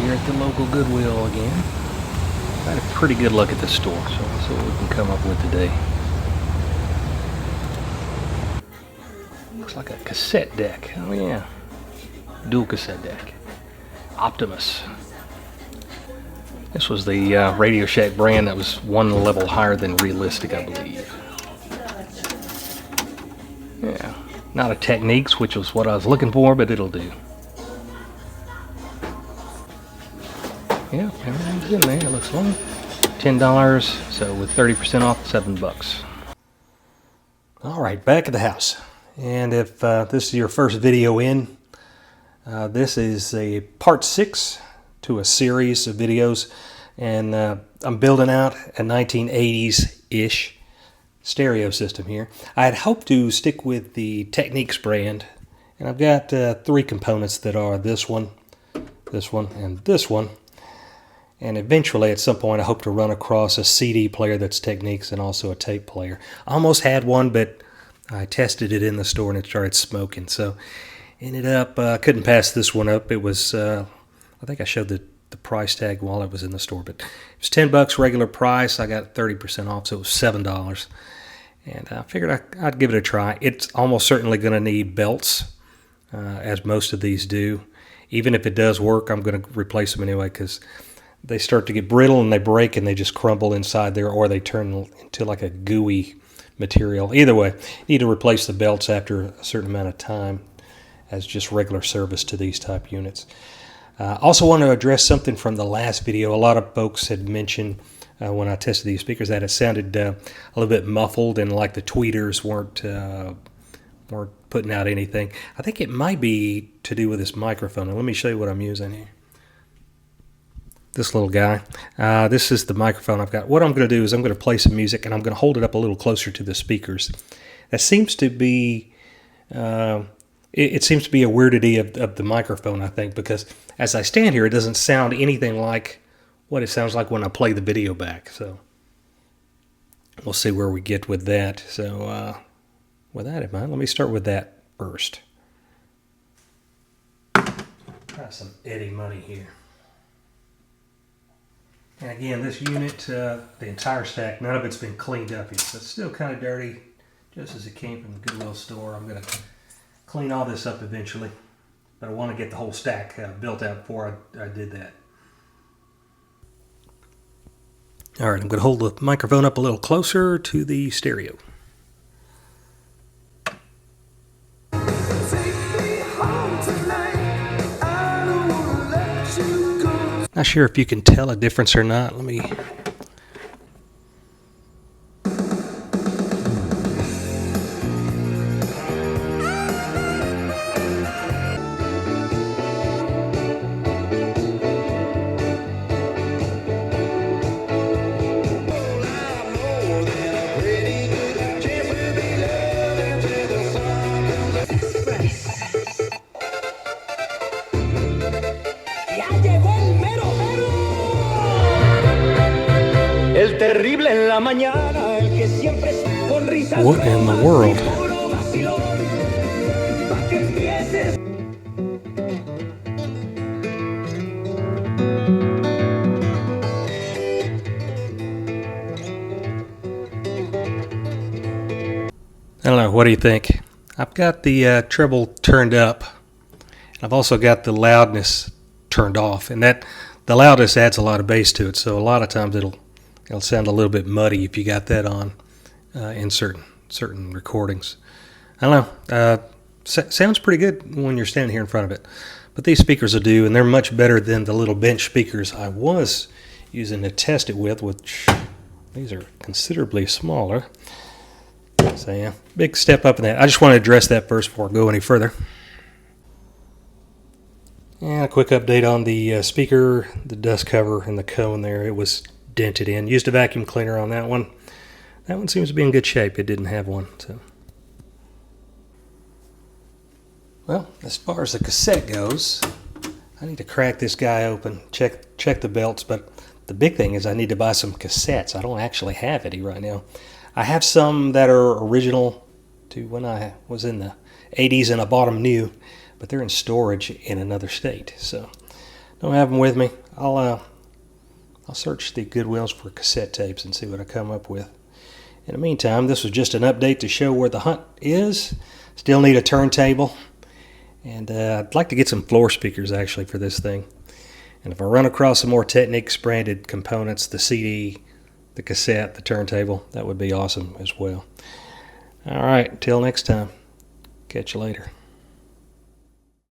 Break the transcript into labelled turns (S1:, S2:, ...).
S1: here at the local Goodwill again. I had a pretty good look at the store, so let's see what we can come up with today. Looks like a cassette deck. Oh yeah, dual cassette deck. Optimus. This was the RadioShack brand that was one level higher than realistic, I believe. Yeah, not a Techniques, which was what I was looking for, but it'll do. Yeah, everything's in there. It looks like $10, so with 30% off, $7. All right, back at the house. And if this is your first video in, this is a part 6 to a series of videos, and I'm building out a 1980s-ish stereo system here. I had hoped to stick with the Techniques brand, and I've got 3 components that are this one, and this one. And eventually, at some point, I hope to run across a CD player that's Techniques and also a tape player. I almost had one, but I tested it in the store and it started smoking. So, ended up, couldn't pass this one up. It was, I think I showed the price tag while it was in the store, but it was $10 regular price. I got 30% off, so it was $7. And I figured I'd give it a try. It's almost certainly going to need belts, as most of these do. Even if it does work, I'm going to replace them anyway, because they start to get brittle and they break and they just crumble inside there, or they turn into like a gooey material. Either way, you need to replace the belts after a certain amount of time as just regular service to these type units. Also want to address something from the last video. A lot of folks had mentioned when I tested these speakers that it sounded a little bit muffled and like the tweeters weren't putting out anything. I think it might be to do with this microphone. Now, let me show you what I'm using here. This little guy. This is the microphone I've got. What I'm going to do is I'm going to play some music and I'm going to hold it up a little closer to the speakers. That seems to be, it seems to be a weirdity of the microphone, I think, because as I stand here, it doesn't sound anything like what it sounds like when I play the video back. So we'll see where we get with that. So with that in mind, let me start with that first. Try some Eddie money here. And again, this unit, the entire stack, none of it's been cleaned up yet. So it's still kind of dirty, just as it came from the Goodwill store. I'm going to clean all this up eventually, but I want to get the whole stack built out before I did that. All right, I'm going to hold the microphone up a little closer to the stereo. Not sure if you can tell a difference or not. Let me...
S2: El terrible en la mañana, el que siempre con risas.
S1: What in the world? I don't know, what do you think? I've got the treble turned up. I've also got the loudness turned off, and that the loudness adds a lot of bass to it, so a lot of times it'll sound a little bit muddy if you got that on in certain recordings. I don't know. Sounds pretty good when you're standing here in front of it. But these speakers will do, and they're much better than the little bench speakers I was using to test it with, which these are considerably smaller. So yeah, big step up in that. I just want to address that first before I go any further. And a quick update on the speaker, the dust cover, and the cone there. It was dented in. Used a vacuum cleaner on that one. That one seems to be in good shape. It didn't have one. So, well, as far as the cassette goes, I need to crack this guy open, check the belts, but the big thing is I need to buy some cassettes. I don't actually have any right now. I have some that are original to when I was in the 80s and I bought them new, but they're in storage in another state. So don't have them with me. I'll search the Goodwills for cassette tapes and see what I come up with. In the meantime, this was just an update to show where the hunt is. Still need a turntable, and I'd like to get some floor speakers actually for this thing. And if I run across some more Technics branded components, the CD, the cassette, the turntable, that would be awesome as well. All right, until next time, catch you later.